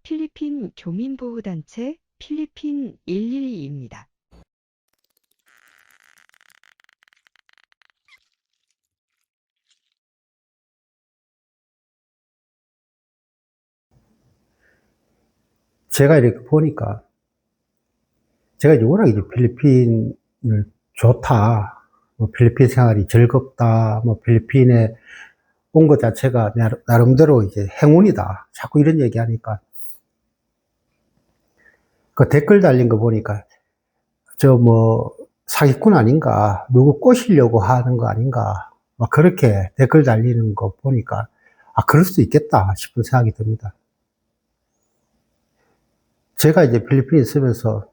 필리핀 교민보호단체 필리핀 112입니다. 제가 이렇게 보니까, 제가 이제 워낙 이제 필리핀을 좋다, 뭐 필리핀 생활이 즐겁다, 뭐 필리핀에 온 것 자체가 나름대로 이제 행운이다. 자꾸 이런 얘기 하니까, 그 댓글 달린 거 보니까, 저 뭐, 사기꾼 아닌가, 누구 꼬시려고 하는 거 아닌가, 막 그렇게 댓글 달리는 거 보니까, 아, 그럴 수도 있겠다 싶은 생각이 듭니다. 제가 이제 필리핀에 있으면서,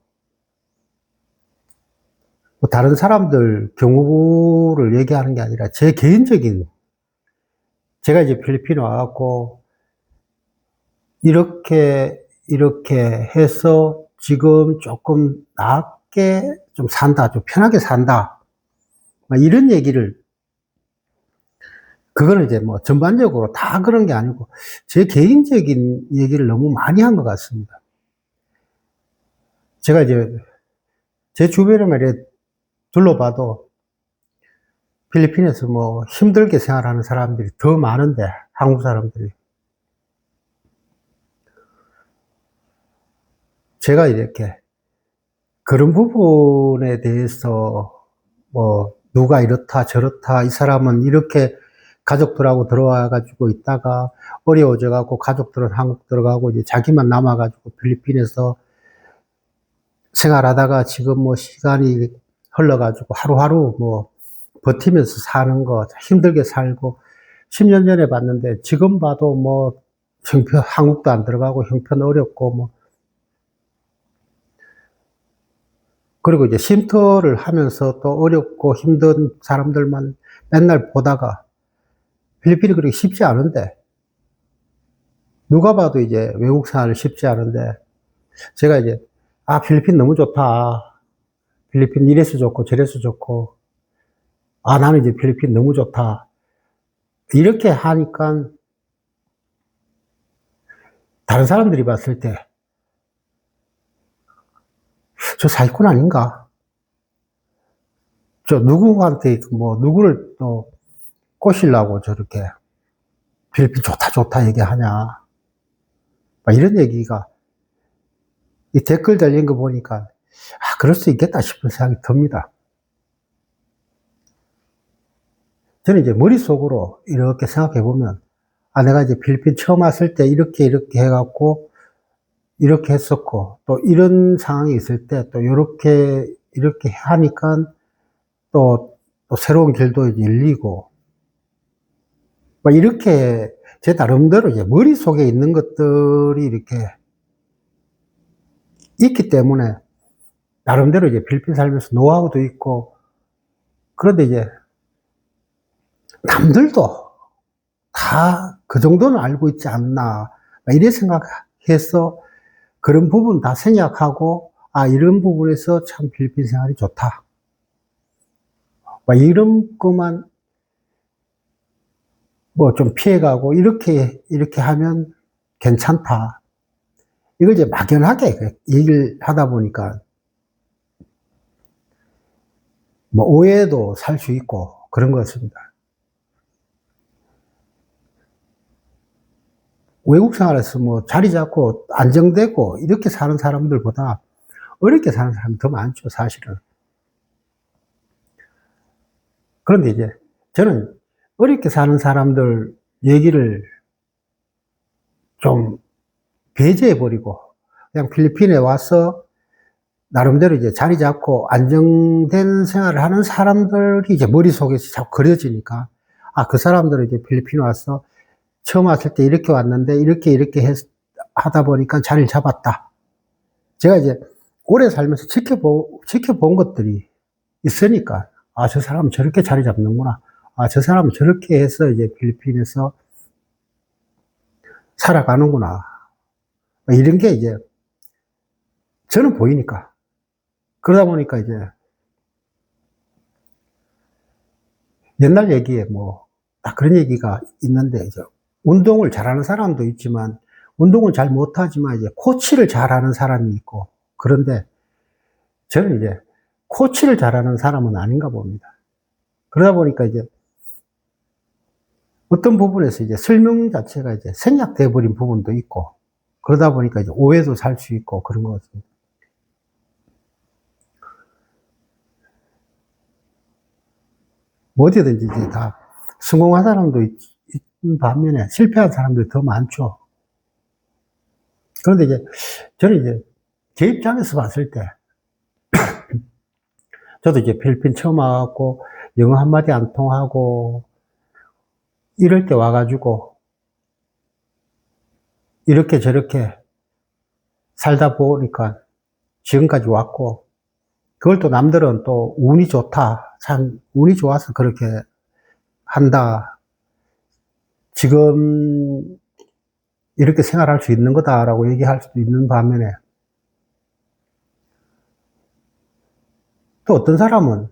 뭐 다른 사람들 경우를 얘기하는 게 아니라 제 개인적인, 제가 이제 필리핀에 와갖고 이렇게 해서 지금 조금 낫게 좀 산다, 좀 편하게 산다, 막 이런 얘기를, 그거는 이제 뭐 전반적으로 다 그런 게 아니고 제 개인적인 얘기를 너무 많이 한 것 같습니다. 제가 이제 제 주변에 말이야 둘러봐도 필리핀에서 뭐 힘들게 생활하는 사람들이 더 많은데, 한국 사람들이. 제가 이렇게 그런 부분에 대해서 뭐 누가 이렇다 저렇다, 이 사람은 이렇게 가족들하고 들어와 가지고 있다가 어려워져 갖고 가족들은 한국 들어가고 이제 자기만 남아 가지고 필리핀에서 생활하다가 지금 뭐 시간이 흘러 가지고 하루하루 뭐 버티면서 사는 거 힘들게 살고, 10년 전에 봤는데 지금 봐도 뭐 형편, 한국도 안 들어가고 형편 어렵고 뭐, 그리고 이제 쉼터를 하면서 또 어렵고 힘든 사람들만 맨날 보다가, 필리핀이 그렇게 쉽지 않은데, 누가 봐도 이제 외국 생활이 쉽지 않은데, 제가 이제, 아, 필리핀 너무 좋다. 필리핀 이래서 좋고 저래서 좋고, 아, 나는 이제 필리핀 너무 좋다. 이렇게 하니까 다른 사람들이 봤을 때, 저 사기꾼 아닌가? 저 누구한테 뭐, 누구를 또 꼬시려고 저렇게 필리핀 좋다 좋다 얘기하냐. 막 이런 얘기가, 이 댓글 달린 거 보니까, 아, 그럴 수 있겠다 싶은 생각이 듭니다. 저는 이제 머릿속으로 이렇게 생각해 보면, 아, 내가 이제 필리핀 처음 왔을 때 이렇게 해갖고, 이렇게 했었고, 또 이런 상황이 있을 때 또 이렇게 하니까 또 새로운 길도 이제 열리고, 막 이렇게 제 나름대로 이제 머릿속에 있는 것들이 이렇게 있기 때문에, 나름대로 이제 필리핀 살면서 노하우도 있고, 그런데 이제 남들도 다 그 정도는 알고 있지 않나, 이래 생각해서 그런 부분 다 생략하고, 아, 이런 부분에서 참 필리핀 생활이 좋다, 이런 것만 뭐 좀 피해가고, 이렇게 하면 괜찮다. 이걸 이제 막연하게 얘기를 하다 보니까, 뭐 오해도 살 수 있고 그런 것 같습니다. 외국 생활에서 뭐 자리 잡고 안정되고 이렇게 사는 사람들보다 어렵게 사는 사람이 더 많죠, 사실은. 그런데 이제 저는 어렵게 사는 사람들 얘기를 좀 배제해버리고, 그냥 필리핀에 와서 나름대로 이제 자리 잡고 안정된 생활을 하는 사람들이 이제 머릿속에서 자꾸 그려지니까, 아, 그 사람들은 이제 필리핀에 와서 처음 왔을 때 이렇게 왔는데 하다 보니까 자리를 잡았다. 제가 이제 오래 살면서 지켜본 것들이 있으니까, 아, 저 사람은 저렇게 자리 잡는구나. 아, 저 사람은 저렇게 해서 이제 필리핀에서 살아가는구나. 이런 게 이제 저는 보이니까. 그러다 보니까 이제 옛날 얘기에 뭐, 딱 그런 얘기가 있는데, 이제 운동을 잘하는 사람도 있지만, 운동을 잘 못하지만 이제 코치를 잘하는 사람이 있고, 그런데 저는 이제 코치를 잘하는 사람은 아닌가 봅니다. 그러다 보니까 이제 어떤 부분에서 이제 설명 자체가 이제 생략돼 버린 부분도 있고, 그러다 보니까 이제 오해도 살 수 있고 그런 것 같습니다. 뭐 어디든지 이제 다 성공한 사람도 있는 반면에 실패한 사람들이 더 많죠. 그런데 이제 저는 이제 제 입장에서 봤을 때 저도 이제 필리핀 처음 와갖고 영어 한마디 안 통하고 이럴 때 와가지고 이렇게 저렇게 살다 보니까 지금까지 왔고, 그걸 또 남들은 또 운이 좋다, 참 운이 좋아서 그렇게 한다, 지금 이렇게 생활할 수 있는 거다라고 얘기할 수도 있는 반면에, 또 어떤 사람은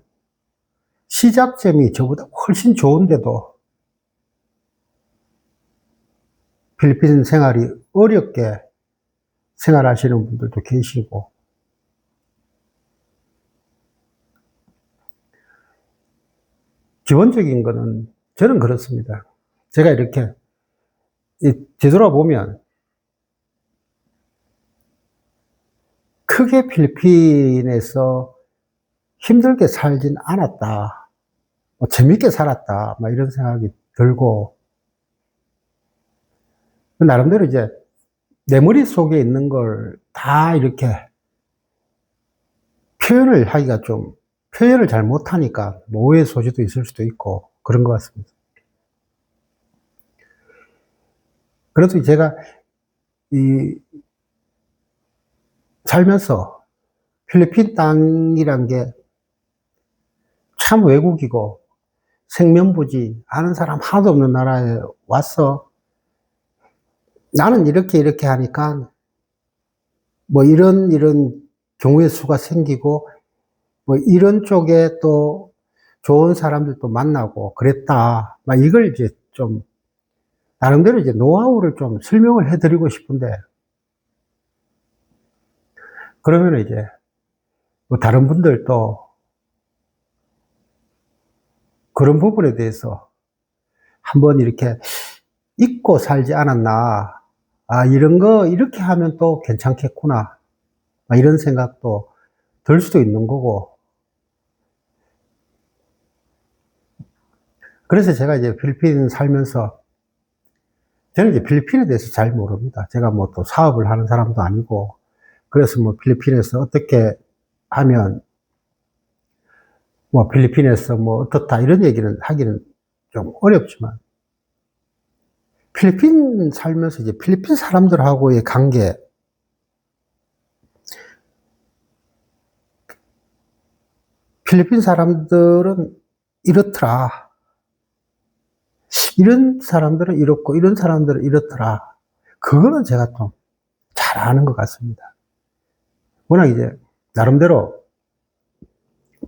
시작점이 저보다 훨씬 좋은데도 필리핀 생활이 어렵게 생활하시는 분들도 계시고, 기본적인 거는 저는 그렇습니다. 제가 이렇게 되돌아보면 크게 필리핀에서 힘들게 살진 않았다, 뭐 재밌게 살았다, 막 이런 생각이 들고, 나름대로 이제 내 머릿속에 있는 걸 다 이렇게 표현을 하기가 좀, 표현을 잘 못하니까 오해의 소지도 있을 수도 있고 그런 것 같습니다. 그래도 제가 살면서 필리핀 땅이란 게 참 외국이고 생면부지, 아는 사람 하나도 없는 나라에 와서 나는 이렇게 하니까 뭐 이런 경우의 수가 생기고, 뭐 이런 쪽에 또 좋은 사람들도 만나고 그랬다, 막 이걸 이제 좀 나름대로 이제 노하우를 좀 설명을 해드리고 싶은데, 그러면 이제 뭐 다른 분들도 그런 부분에 대해서 한번 이렇게 잊고 살지 않았나, 아 이런 거 이렇게 하면 또 괜찮겠구나, 이런 생각도 들 수도 있는 거고. 그래서 제가 이제 필리핀 살면서, 저는 이제 필리핀에 대해서 잘 모릅니다. 제가 뭐 또 사업을 하는 사람도 아니고, 그래서 뭐 필리핀에서 어떻게 하면 뭐 필리핀에서 뭐 어떻다 이런 얘기는 하기는 좀 어렵지만, 필리핀 살면서 이제 필리핀 사람들하고의 관계, 필리핀 사람들은 이렇더라, 이런 사람들은 이렇고 이런 사람들은 이렇더라, 그거는 제가 좀 잘 아는 것 같습니다. 워낙 이제 나름대로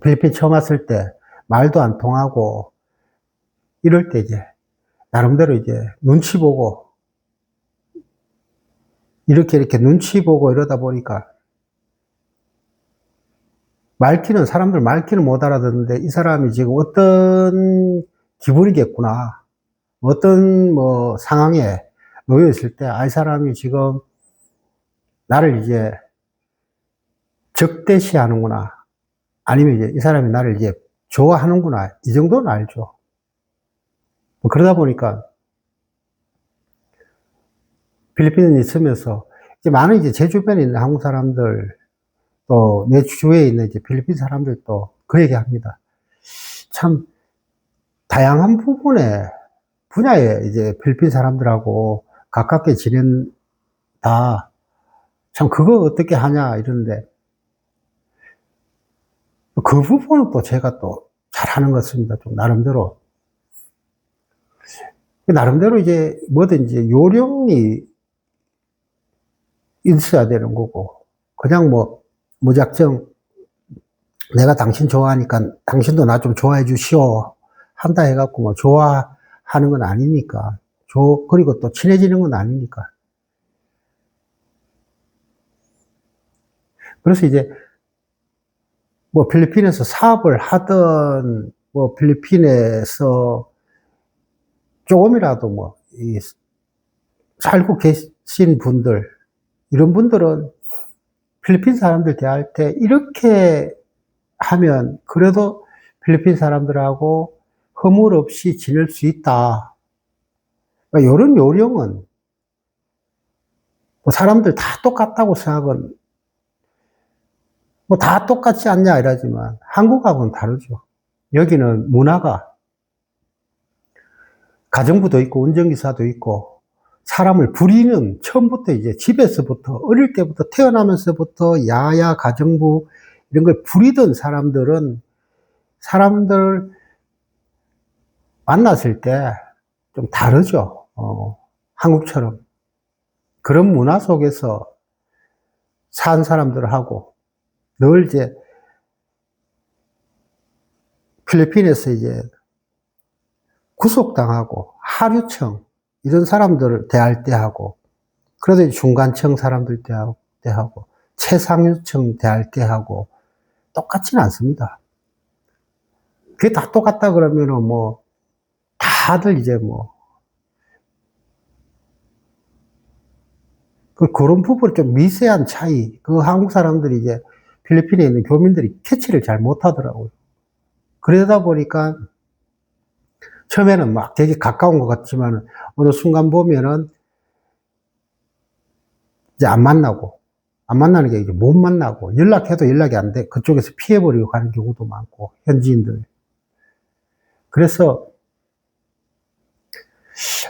필리핀 처음 왔을 때 말도 안 통하고 이럴 때 이제 나름대로 이제 눈치 보고 이렇게 눈치 보고 이러다 보니까 사람들 말귀는 못 알아듣는데 이 사람이 지금 어떤 기분이겠구나, 어떤 뭐 상황에 놓여 있을 때, 이 사람이 지금 나를 이제 적대시하는구나, 아니면 이제 이 사람이 나를 이제 좋아하는구나, 이 정도는 알죠. 뭐 그러다 보니까 필리핀에 있으면서 이제 많은 이제 제 주변에 있는 한국 사람들, 또 내 주위에 있는 이제 필리핀 사람들도 그 얘기 합니다. 참 다양한 분야에 이제 필리핀 사람들하고 가깝게 지낸다, 참 그거 어떻게 하냐 이러는데, 그 부분은 또 제가 또 잘하는 것 같습니다. 좀 나름대로 이제 뭐든지 요령이 있어야 되는 거고, 그냥 뭐 무작정 내가 당신 좋아하니까 당신도 나 좀 좋아해 주시오 한다 해갖고 뭐 좋아하는 건 아니니까, 그리고 또 친해지는 건 아니니까, 그래서 이제 뭐 필리핀에서 사업을 하던 뭐 필리핀에서 조금이라도 뭐 살고 계신 분들, 이런 분들은 필리핀 사람들 대할 때 이렇게 하면 그래도 필리핀 사람들하고 허물 없이 지낼 수 있다. 이런 요령은 뭐 사람들 다 똑같다고 생각은 뭐 다 똑같지 않냐 이러지만 한국하고는 다르죠. 여기는 문화가 가정부도 있고 운전기사도 있고 사람을 부리는 처음부터 이제 집에서부터 어릴 때부터 태어나면서부터 야야 가정부 이런 걸 부리던 사람들은 사람들 만났을 때 좀 다르죠. 한국처럼. 그런 문화 속에서 산 사람들하고 늘 이제 필리핀에서 이제 구속당하고 하류청 이런 사람들을 대할 때 하고 그래도 중간층 사람들 대하고 최상류층 대할 때 하고 똑같지는 않습니다. 그게 다 똑같다 그러면은 뭐 다들 이제 뭐 그런 부분 좀 미세한 차이 그 한국 사람들이 이제 필리핀에 있는 교민들이 캐치를 잘 못하더라고요. 그러다 보니까 처음에는 막 되게 가까운 것 같지만 어느 순간 보면은 이제 안 만나는 게 이제 못 만나고 연락해도 연락이 안 돼. 그쪽에서 피해버리고 가는 경우도 많고 현지인들. 그래서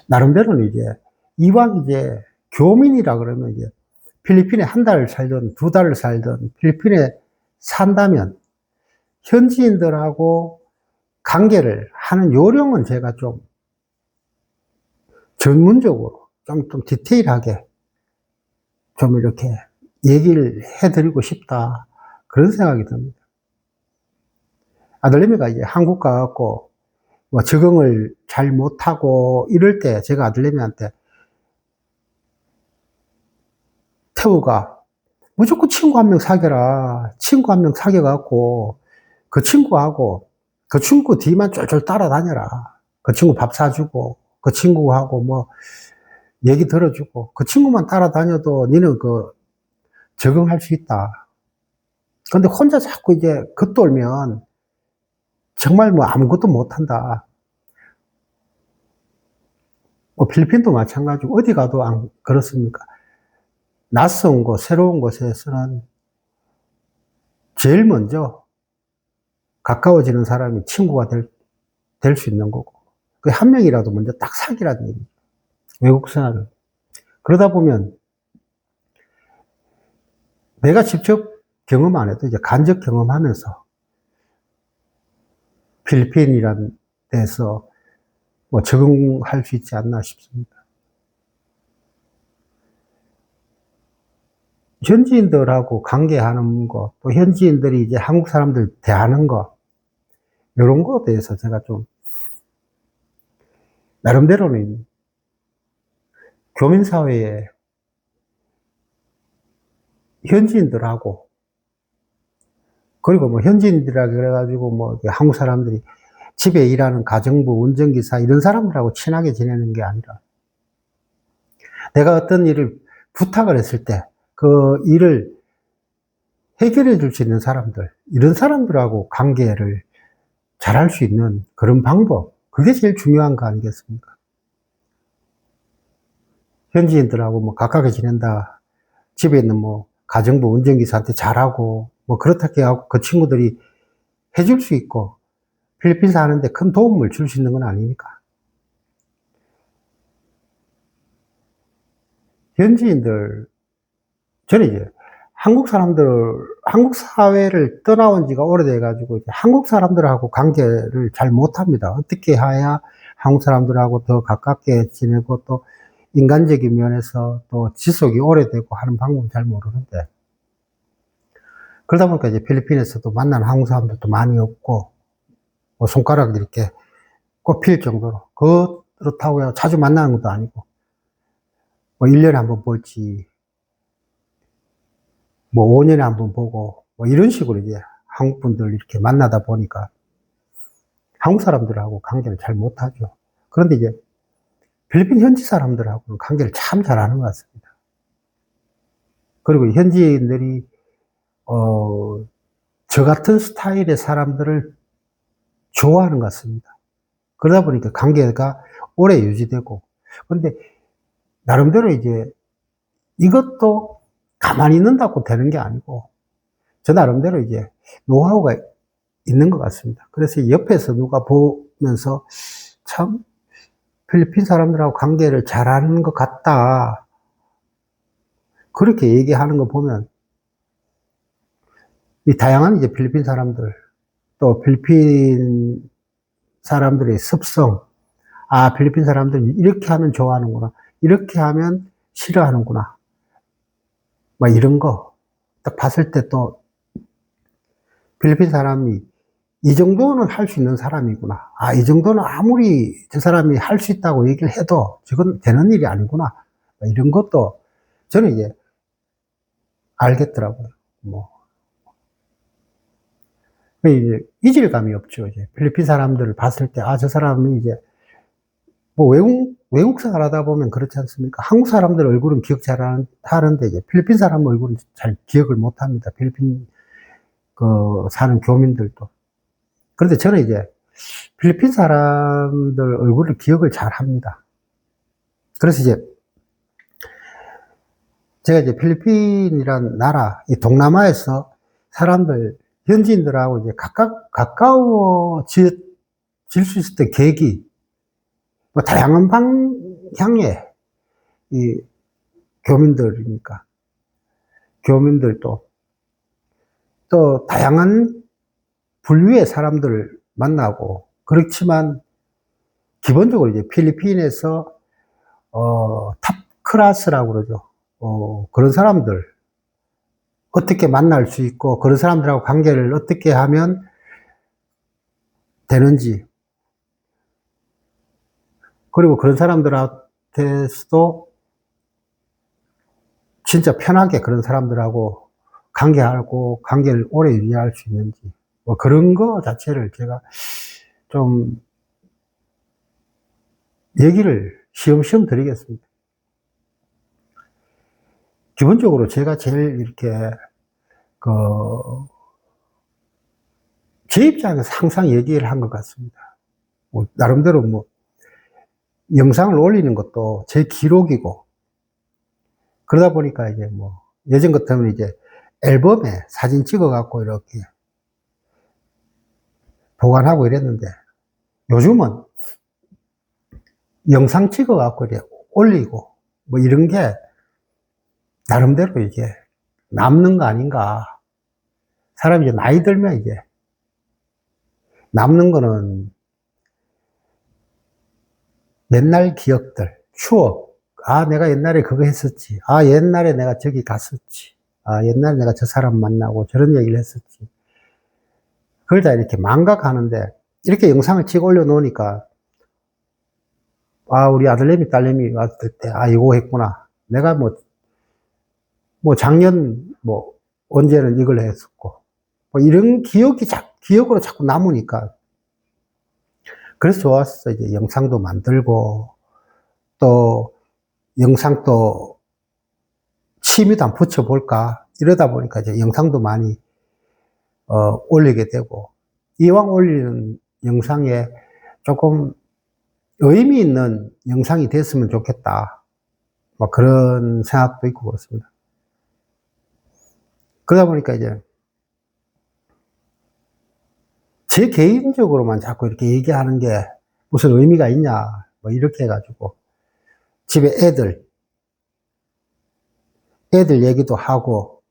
나름대로는 이제 이왕 이제 교민이라 그러면 이제 필리핀에 한 달을 살든 두 달을 살든 필리핀에 산다면 현지인들하고 관계를 하는 요령은 제가 좀 전문적으로 좀 디테일하게 좀 이렇게 얘기를 해드리고 싶다. 그런 생각이 듭니다. 아들내미가 이제 한국 가갖고 뭐 적응을 잘 못하고 이럴 때 제가 아들내미한테 태우가 무조건 친구 한 명 사귀라. 친구 한 명 사귀어갖고 그 친구하고 그 친구 뒤만 쫄쫄 따라다녀라. 그 친구 밥 사주고 그 친구하고 뭐 얘기 들어주고 그 친구만 따라다녀도 니는 그 적응할 수 있다. 근데 혼자 자꾸 이제 겉돌면 정말 뭐 아무것도 못한다. 뭐 필리핀도 마찬가지고 어디 가도 안 그렇습니까? 낯선 곳, 새로운 곳에서는 제일 먼저 가까워지는 사람이 친구가 될 수 있는 거고, 그 한 명이라도 먼저 딱 사귀라는 얘기죠. 외국 생활을. 그러다 보면 내가 직접 경험 안 해도 이제 간접 경험하면서 필리핀이라는 데서 뭐 적응할 수 있지 않나 싶습니다. 현지인들하고 관계하는 거, 또 현지인들이 이제 한국 사람들 대하는 거, 이런 거에 대해서 제가 좀, 나름대로는 교민사회에 현지인들하고, 그리고 뭐 현지인들이라 그래가지고 뭐 한국 사람들이 집에 일하는 가정부, 운전기사, 이런 사람들하고 친하게 지내는 게 아니라, 내가 어떤 일을 부탁을 했을 때, 그 일을 해결해 줄 수 있는 사람들, 이런 사람들하고 관계를 잘할 수 있는 그런 방법, 그게 제일 중요한 거 아니겠습니까? 현지인들하고 뭐 가깝게 지낸다, 집에 있는 뭐 가정부 운전기사한테 잘하고, 뭐 그렇다고 하고 그 친구들이 해줄 수 있고, 필리핀 사는데 큰 도움을 줄 수 있는 건 아니니까. 현지인들, 저는 이제 한국 사회를 떠나온 지가 오래돼가지고, 한국 사람들하고 관계를 잘 못합니다. 어떻게 해야 한국 사람들하고 더 가깝게 지내고 또 인간적인 면에서 또 지속이 오래되고 하는 방법은 잘 모르는데. 그러다 보니까 이제 필리핀에서도 만나는 한국 사람들도 많이 없고, 뭐 손가락 이렇게 꼽힐 정도로. 그렇다고 자주 만나는 것도 아니고, 뭐 1년에 한 번 볼지, 뭐 5년에 한 번 보고 뭐 이런 식으로 이제 한국 분들 이렇게 만나다 보니까 한국 사람들하고 관계를 잘 못하죠. 그런데 이제 필리핀 현지 사람들하고는 관계를 참 잘하는 것 같습니다. 그리고 현지인들이 저 같은 스타일의 사람들을 좋아하는 것 같습니다. 그러다 보니까 관계가 오래 유지되고, 근데 나름대로 이제 이것도 가만히 있는다고 되는 게 아니고, 저 나름대로 이제 노하우가 있는 것 같습니다. 그래서 옆에서 누가 보면서 참 필리핀 사람들하고 관계를 잘하는 것 같다, 그렇게 얘기하는 거 보면, 이 다양한 이제 필리핀 사람들, 또 필리핀 사람들의 습성, 아, 필리핀 사람들은 이렇게 하면 좋아하는구나, 이렇게 하면 싫어하는구나, 막 이런 거 딱 봤을 때 또 필리핀 사람이 이 정도는 할 수 있는 사람이구나, 아, 이 정도는 아무리 저 사람이 할 수 있다고 얘기를 해도 저건 되는 일이 아니구나, 이런 것도 저는 이제 알겠더라고요. 뭐 이제 이질감이 없죠. 이제 필리핀 사람들을 봤을 때, 아, 저 사람이 이제 뭐 외국 생활하다 보면 그렇지 않습니까? 한국 사람들 얼굴은 기억 잘 하는데 이제 필리핀 사람 얼굴은 잘 기억을 못 합니다. 필리핀 그 사는 교민들도. 그런데 저는 이제 필리핀 사람들 얼굴을 기억을 잘 합니다. 그래서 이제 제가 이제 필리핀이란 나라, 이 동남아에서 사람들, 현지인들하고 이제 가까워질 수 있었던 계기, 뭐 다양한 방향의 이 교민들이니까, 교민들도 또 다양한 분류의 사람들을 만나고, 그렇지만 기본적으로 이제 필리핀에서 탑 클래스라고 그러죠. 그런 사람들 어떻게 만날 수 있고, 그런 사람들하고 관계를 어떻게 하면 되는지, 그리고 그런 사람들한테서도 진짜 편하게 그런 사람들하고 관계를 오래 유지할 수 있는지, 뭐 그런 거 자체를 제가 좀 얘기를 시험시험 드리겠습니다. 기본적으로 제가 제일 이렇게 제 입장에서 항상 얘기를 한 것 같습니다. 뭐 나름대로 뭐 영상을 올리는 것도 제 기록이고, 그러다 보니까 이제 뭐 예전 같으면 이제 앨범에 사진 찍어 갖고 이렇게 보관하고 이랬는데, 요즘은 영상 찍어 갖고 이렇게 올리고 뭐 이런 게 나름대로 이제 남는 거 아닌가. 사람이 이제 나이 들면 이제 남는 거는 옛날 기억들, 추억. 아, 내가 옛날에 그거 했었지. 아, 옛날에 내가 저기 갔었지. 아, 옛날에 내가 저 사람 만나고 저런 얘기를 했었지. 그걸 다 이렇게 망각하는데, 이렇게 영상을 찍어 올려놓으니까, 아, 우리 아들내미, 딸내미 왔을 때, 아, 이거 했구나. 내가 뭐 작년, 뭐, 언제는 이걸 했었고, 뭐 이런 기억으로 자꾸 남으니까, 그래서 좋았어. 이제 영상도 만들고, 또, 영상 또, 취미도 한번 붙여볼까. 이러다 보니까 이제 영상도 많이, 올리게 되고, 이왕 올리는 영상에 조금 의미 있는 영상이 됐으면 좋겠다. 뭐 그런 생각도 있고 그렇습니다. 그러다 보니까 이제 제 개인적으로만 자꾸 이렇게 얘기하는 게 무슨 의미가 있냐, 뭐 이렇게 해가지고 집에 애들 얘기도 하고,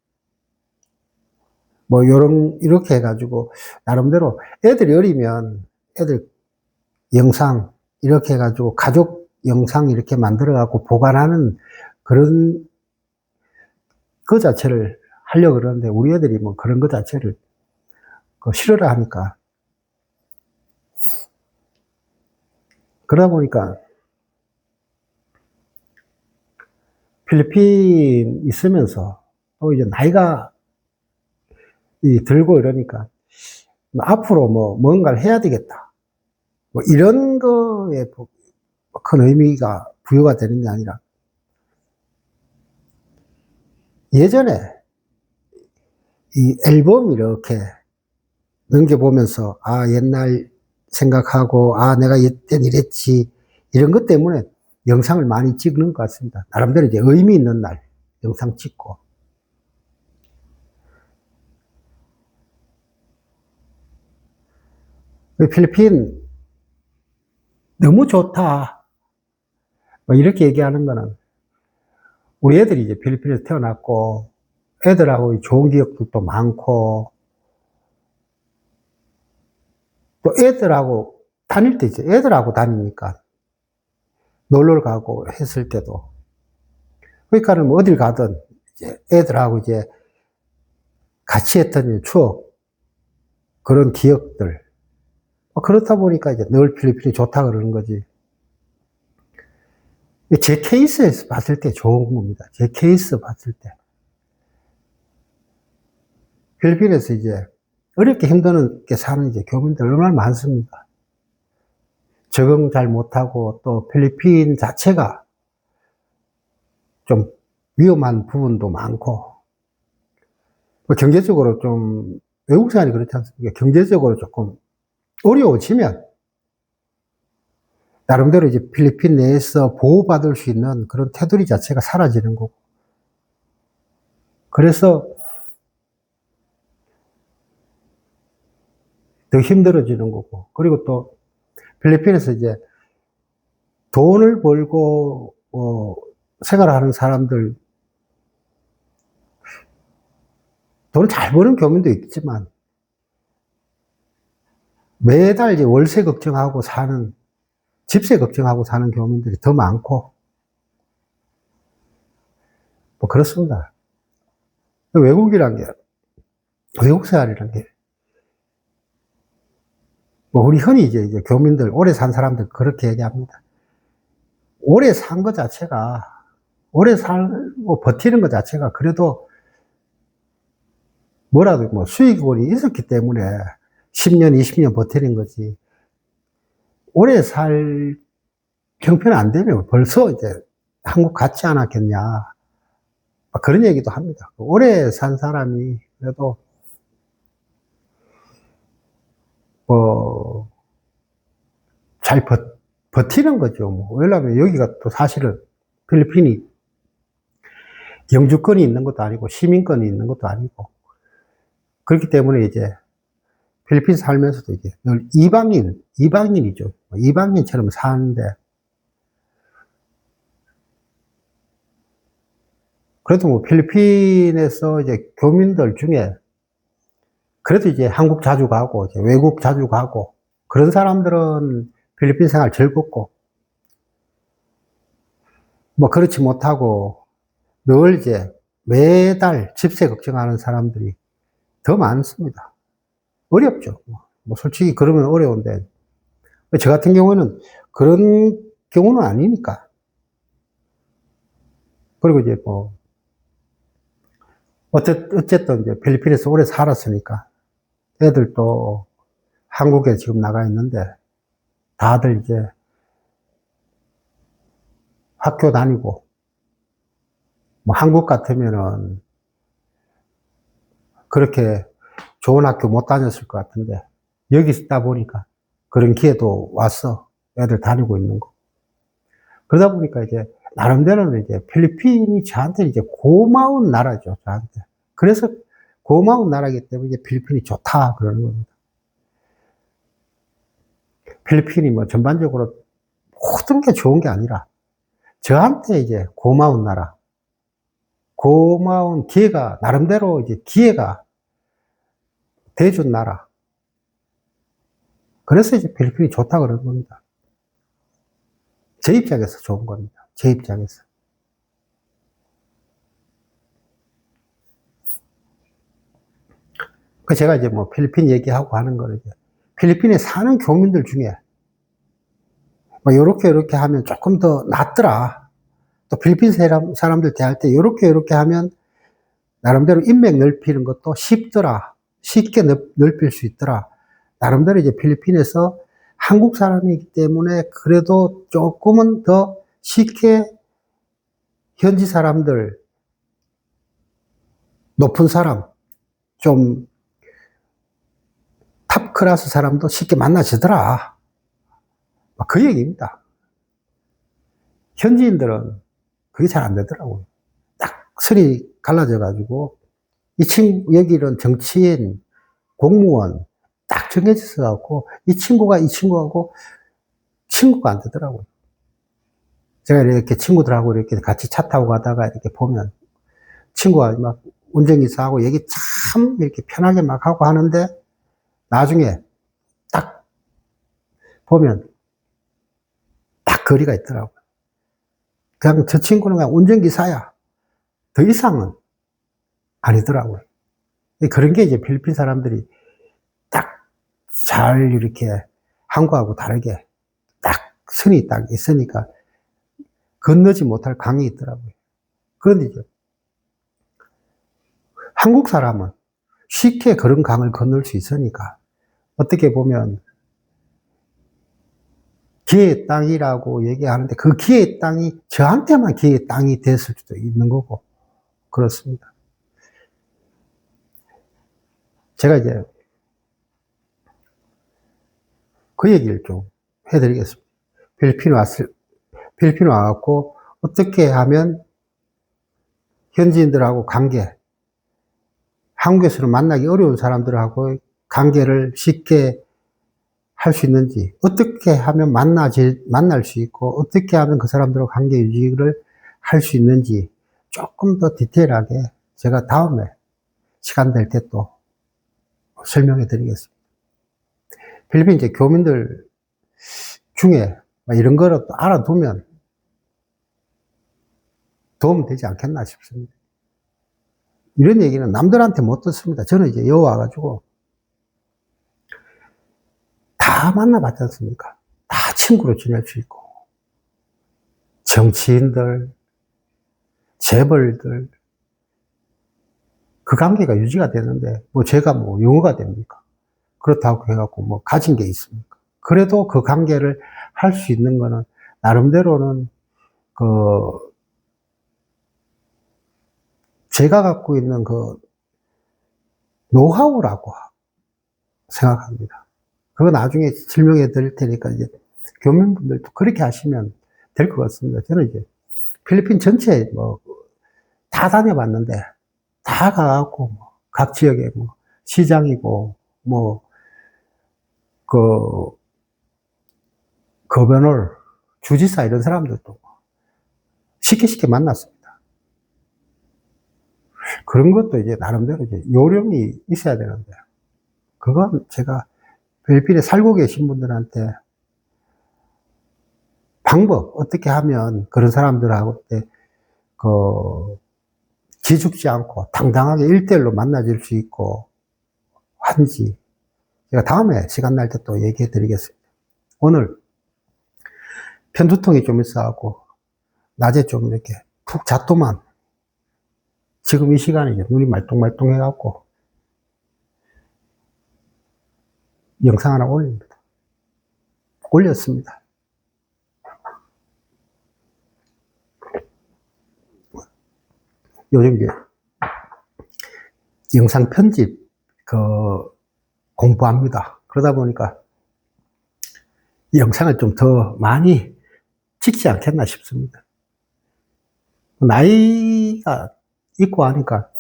뭐 이렇게 해가지고 나름대로 애들이 어리면 애들 영상 이렇게 해가지고 가족 영상 이렇게 만들어갖고 보관하는 그런 그 자체를 하려고 그러는데, 우리 애들이 뭐 그런 거 자체를 싫어라 하니까, 그러다 보니까 필리핀 있으면서 또 이제 나이가 들고 이러니까, 앞으로 뭔가를 해야 되겠다. 이런 거에 큰 의미가 부여가 되는 게 아니라, 예전에 이 앨범 이렇게 넘겨보면서, 옛날 생각하고, 내가 이땐 이랬지. 이런 것 때문에 영상을 많이 찍는 것 같습니다. 나름대로 이제 의미 있는 날 영상 찍고. 필리핀 너무 좋다. 이렇게 얘기하는 거는 우리 애들이 이제 필리핀에서 태어났고, 애들하고 좋은 기억들도 많고, 또 애들하고 다닐 때 이제 애들하고 다니니까 놀러 가고 했을 때도, 그러니까는 어딜 가든 이제 애들하고 이제 같이 했던 추억, 그런 기억들. 그렇다 보니까 이제 늘 필리핀이 좋다 그러는 거지. 제 케이스에서 봤을 때 좋은 겁니다. 제 케이스 봤을 때. 필리핀에서 이제 어렵게 힘들게 사는 이제 교민들 얼마나 많습니다. 적응 잘 못하고, 또 필리핀 자체가 좀 위험한 부분도 많고, 경제적으로 좀, 외국 생활이 그렇지 않습니까? 경제적으로 조금 어려워지면, 나름대로 이제 필리핀 내에서 보호받을 수 있는 그런 테두리 자체가 사라지는 거고. 그래서 더 힘들어지는 거고. 그리고 또 필리핀에서 이제 돈을 벌고, 생활하는 사람들, 돈을 잘 버는 교민도 있지만, 매달 이제 월세 걱정하고 사는, 집세 걱정하고 사는 교민들이 더 많고, 그렇습니다. 외국이란 게, 외국 생활이란 게, 우리 흔히 이제 교민들, 오래 산 사람들 그렇게 얘기합니다. 오래 산 것 자체가, 오래 살고 버티는 것 자체가 그래도 뭐라도 수익원이 있었기 때문에 10년, 20년 버티는 거지. 오래 살 형편 안 되면 벌써 이제 한국 갔지 않았겠냐. 그런 얘기도 합니다. 오래 산 사람이 그래도 잘 버티는 거죠. 왜냐하면 여기가 또 사실은 필리핀이 영주권이 있는 것도 아니고 시민권이 있는 것도 아니고, 그렇기 때문에 이제 필리핀 살면서도 이제 늘 이방인이죠. 이방인처럼 사는데, 그래도 필리핀에서 이제 교민들 중에 그래도 이제 한국 자주 가고, 이제 외국 자주 가고, 그런 사람들은 필리핀 생활 즐겁고, 그렇지 못하고, 늘 이제 매달 집세 걱정하는 사람들이 더 많습니다. 어렵죠. 솔직히 그러면 어려운데, 저 같은 경우는 그런 경우는 아니니까. 그리고 이제 어쨌든 이제 필리핀에서 오래 살았으니까, 애들도 한국에 지금 나가 있는데, 다들 이제 학교 다니고, 한국 같으면은 그렇게 좋은 학교 못 다녔을 것 같은데, 여기 있다 보니까 그런 기회도 왔어. 애들 다니고 있는 거. 그러다 보니까 이제 나름대로는 이제 필리핀이 저한테 이제 고마운 나라죠, 저한테. 그래서 고마운 나라이기 때문에 이제 필리핀이 좋다 그러는 겁니다. 필리핀이 전반적으로 모든 게 좋은 게 아니라 저한테 이제 고마운 나라, 고마운 기회가, 나름대로 이제 기회가 돼준 나라. 그래서 이제 필리핀이 좋다 그러는 겁니다. 제 입장에서 좋은 겁니다. 제 입장에서. 제가 이제 필리핀 얘기하고 하는 거는 이제 필리핀에 사는 교민들 중에 요렇게 하면 조금 더 낫더라. 또 필리핀 사람들 대할 때 요렇게 하면 나름대로 인맥 넓히는 것도 쉽더라. 쉽게 넓힐 수 있더라. 나름대로 이제 필리핀에서 한국 사람이기 때문에 그래도 조금은 더 쉽게 현지 사람들, 높은 사람, 좀 탑 클래스 사람도 쉽게 만나지더라. 그 얘기입니다. 현지인들은 그게 잘 안 되더라고요. 딱 선이 갈라져가지고, 여기는 정치인, 공무원, 딱 정해져 있어갖고, 이 친구하고 친구가 안 되더라고요. 제가 이렇게 친구들하고 이렇게 같이 차 타고 가다가 이렇게 보면, 친구가 막 운전기사하고 얘기 참 이렇게 편하게 막 하고 하는데, 나중에 딱 보면, 딱 거리가 있더라고요. 그냥 저 친구는 그냥 운전기사야. 더 이상은 아니더라고요. 그런 게 이제 필리핀 사람들이 딱 잘 이렇게 한국하고 다르게 딱 선이 딱 있으니까 건너지 못할 강이 있더라고요. 그런데 이제 한국 사람은 쉽게 그런 강을 건널 수 있으니까 어떻게 보면 기회의 땅이라고 얘기하는데 그 기회의 땅이 저한테만 기회의 땅이 됐을 수도 있는 거고 그렇습니다. 제가 이제 그 얘기를 좀 해드리겠습니다. 필리핀 와갖고 어떻게 하면 현지인들하고 한국에서는 만나기 어려운 사람들하고 관계를 쉽게 할 수 있는지, 어떻게 하면 만날 수 있고, 어떻게 하면 그 사람들과 관계 유지를 할 수 있는지 조금 더 디테일하게 제가 다음에 시간 될 때 또 설명해 드리겠습니다. 필리핀 이제 교민들 중에 이런 거를 또 알아두면 도움 되지 않겠나 싶습니다. 이런 얘기는 남들한테 못 듣습니다. 저는 이제 여기 와가지고 다 만나봤지 않습니까? 다 친구로 지낼 수 있고, 정치인들, 재벌들, 그 관계가 유지가 되는데, 제가 영어가 됩니까? 그렇다고 해갖고 가진 게 있습니까? 그래도 그 관계를 할 수 있는 거는, 나름대로는, 제가 갖고 있는 노하우라고 생각합니다. 그거 나중에 설명해 드릴 테니까 이제 교민분들도 그렇게 하시면 될 것 같습니다. 저는 이제 필리핀 전체 다 다녀봤는데 다 가갖고 각 지역에 시장이고 거버널, 주지사 이런 사람들도 쉽게 만났습니다. 그런 것도 이제 나름대로 이제 요령이 있어야 되는데 그건 제가 필리핀에 살고 계신 분들한테 방법, 어떻게 하면 그런 사람들하고 기죽지 않고 당당하게 1대1로 만나질 수 있고 한지 제가 다음에 시간 날 때 또 얘기해 드리겠습니다. 오늘 편두통이 좀 있어갖고 낮에 좀 이렇게 푹 잤더만 지금 이 시간에 이제 눈이 말똥말똥 해갖고 영상 하나 올렸습니다. 요즘 이제 영상 편집 공부합니다. 그러다 보니까 영상을 좀 더 많이 찍지 않겠나 싶습니다. 나이가 있고 하니까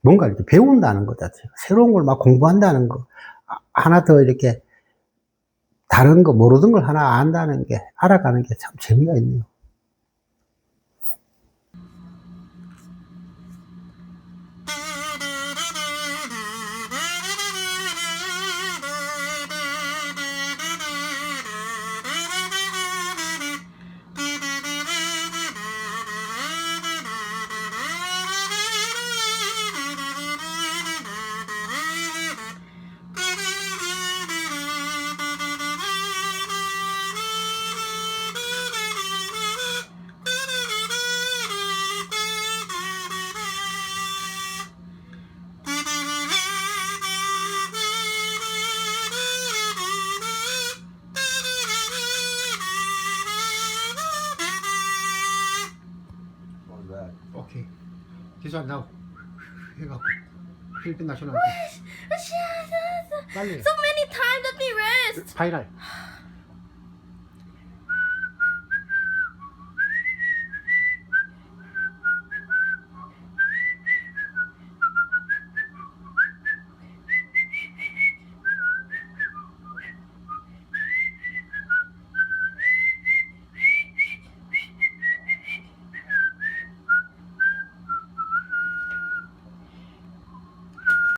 뭔가 이렇게 배운다는 것 자체가, 새로운 걸 막 공부한다는 거, 하나 더 이렇게 다른 거, 모르던 걸 하나 안다는 게, 알아가는 게 참 재미가 있네요. 오케이. 기사 나오. 해갖고 필리핀 나셔널. 빨리. So many times, let me rest. 파이널.